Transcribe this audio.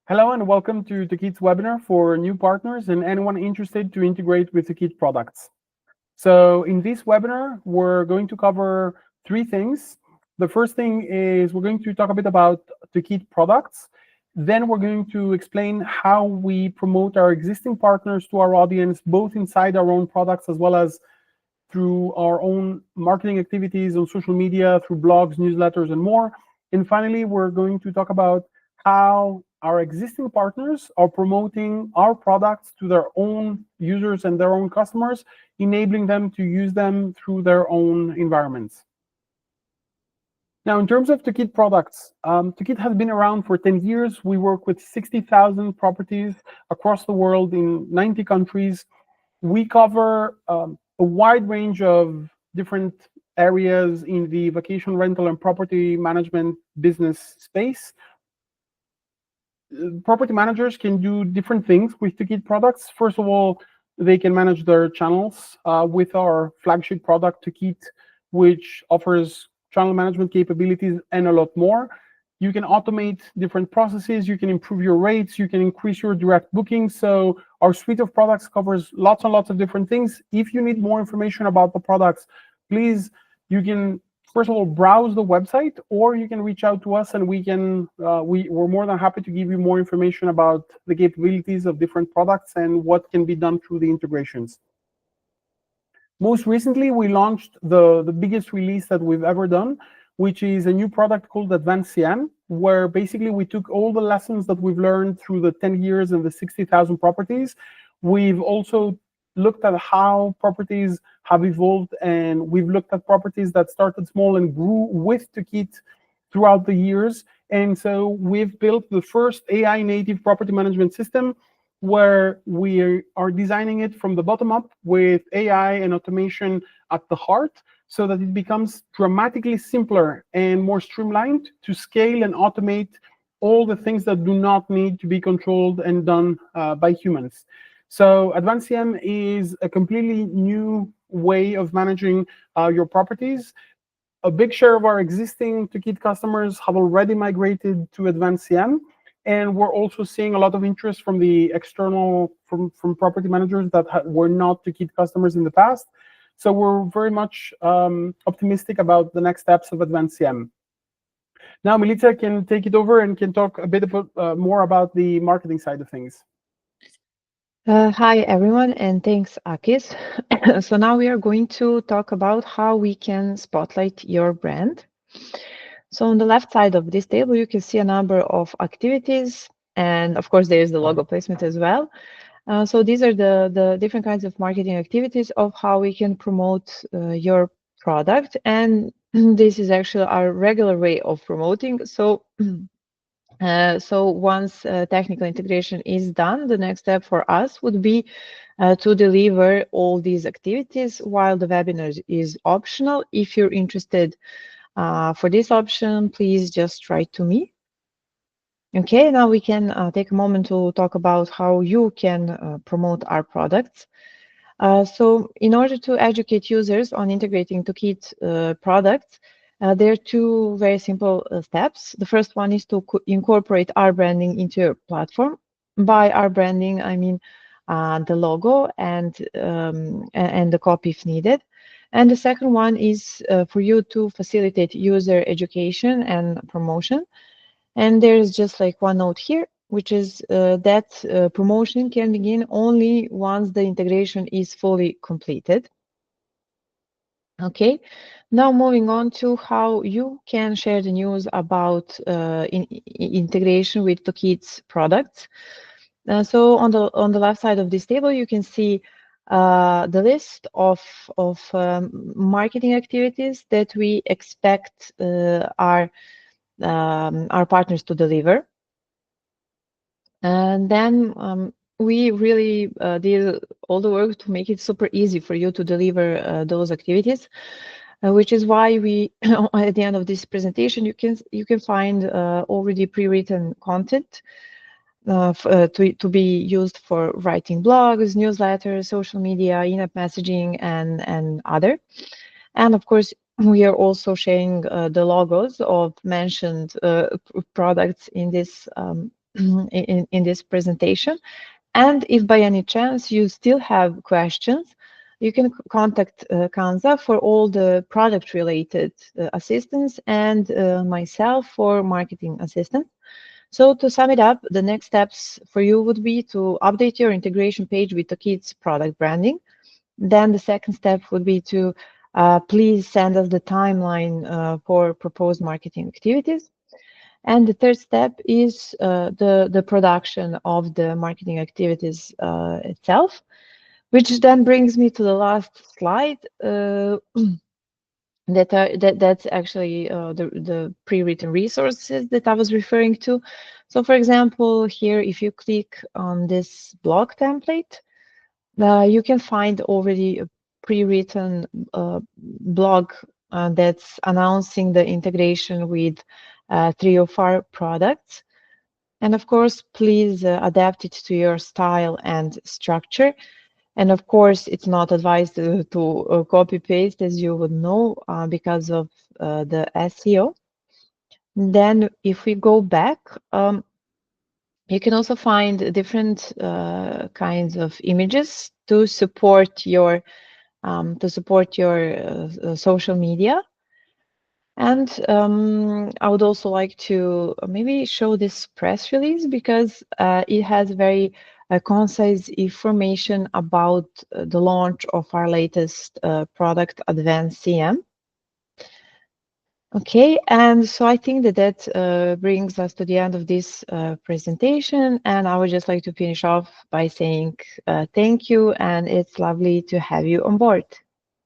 Hello and welcome to Tokeet's webinar for new partners and anyone interested to integrate with Tokeet products. So in this webinar, we're going to cover three things. The first thing is we're going to talk a bit about Tokeet products. Then we're going to explain how we promote our existing partners to our audience, both inside our own products as well as through our own marketing activities on social media, through blogs, newsletters, and more. And finally, we're going to talk about how our existing partners are promoting our products to their own users and their own customers, enabling them to use them through their own environments. Now, in terms of Tokeet products, Tokeet has been around for 10 years. We work with 60,000 properties across the world in 90 countries. We cover a wide range of different areas in the vacation rental and property management business space. Property managers can do different things with Tokeet products. First of all, they can manage their channels with our flagship product, Tokeet, which offers channel management capabilities and a lot more. You can automate different processes, you can improve your rates, you can increase your direct bookings. So our suite of products covers lots and lots of different things. If you need more information about the products, please, you can first of all browse the website, or you can reach out to us and we're more than happy to give you more information about the capabilities of different products and what can be done through the integrations. Most recently, we launched the biggest release that we've ever done, which is a new product called AdvanceCM, where basically we took all the lessons that we've learned through the 10 years and the 60,000 properties. We've also looked at how properties have evolved, and we've looked at properties that started small and grew with Tokeet throughout the years. And so we've built the first AI native property management system, where we are designing it from the bottom up with AI and automation at the heart, so that it becomes dramatically simpler and more streamlined to scale and automate all the things that do not need to be controlled and done by humans. So AdvanceCM is a completely new way of managing your properties. A big share of our existing Tokeet customers have already migrated to AdvanceCM, and we're also seeing a lot of interest from the external, from property managers that were not Tokeet customers in the past. So we're very much optimistic about the next steps of AdvanceCM. Now, Milica can take it over and can talk a bit about, more about the marketing side of things. Hi, everyone, and thanks, Akis. So now we are going to talk about how we can spotlight your brand. So on the left side of this table, you can see a number of activities, and of course, there is the logo placement as well. So these are the different kinds of marketing activities of how we can promote your product. And this is actually our regular way of promoting. So so once technical integration is done, the next step for us would be to deliver all these activities, while the webinar is optional. If you're interested for this option, please just write to me. Okay, now we can take a moment to talk about how you can promote our products. So in order to educate users on integrating Tokeet products, there are two very simple steps. The first one is to incorporate our branding into your platform. By our branding, I mean the logo and the copy if needed. And the second one is for you to facilitate user education and promotion. And there's just like one note here, which is that promotion can begin only once the integration is fully completed. Okay, now moving on to how you can share the news about integration with Tokeet's products. So on the left side of this table, you can see the list of marketing activities that we expect our partners to deliver. And then we really did all the work to make it super easy for you to deliver those activities, which is why we, at the end of this presentation, you can find already pre-written content to be used for writing blogs, newsletters, social media, in-app messaging, and other. And of course, we are also sharing the logos of mentioned products in this in this presentation. And if by any chance you still have questions, you can contact Kanza for all the product-related assistance and myself for marketing assistance. So to sum it up, the next steps for you would be to update your integration page with Tokeet's product branding. Then the second step would be to please send us the timeline for proposed marketing activities. And the third step is the production of the marketing activities itself, which then brings me to the last slide. That's actually the pre-written resources that I was referring to. So for example, here, if you click on this blog template, you can find already a pre-written blog that's announcing the integration with 3 of our products. And of course, please adapt it to your style and structure. And of course, it's not advised to copy paste, as you would know, because of the SEO. Then if we go back, you can also find different kinds of images to support your social media. And I would also like to maybe show this press release because it has very concise information about the launch of our latest product, AdvanceCM. Okay, and so I think that brings us to the end of this presentation, and I would just like to finish off by saying thank you, and it's lovely to have you on board.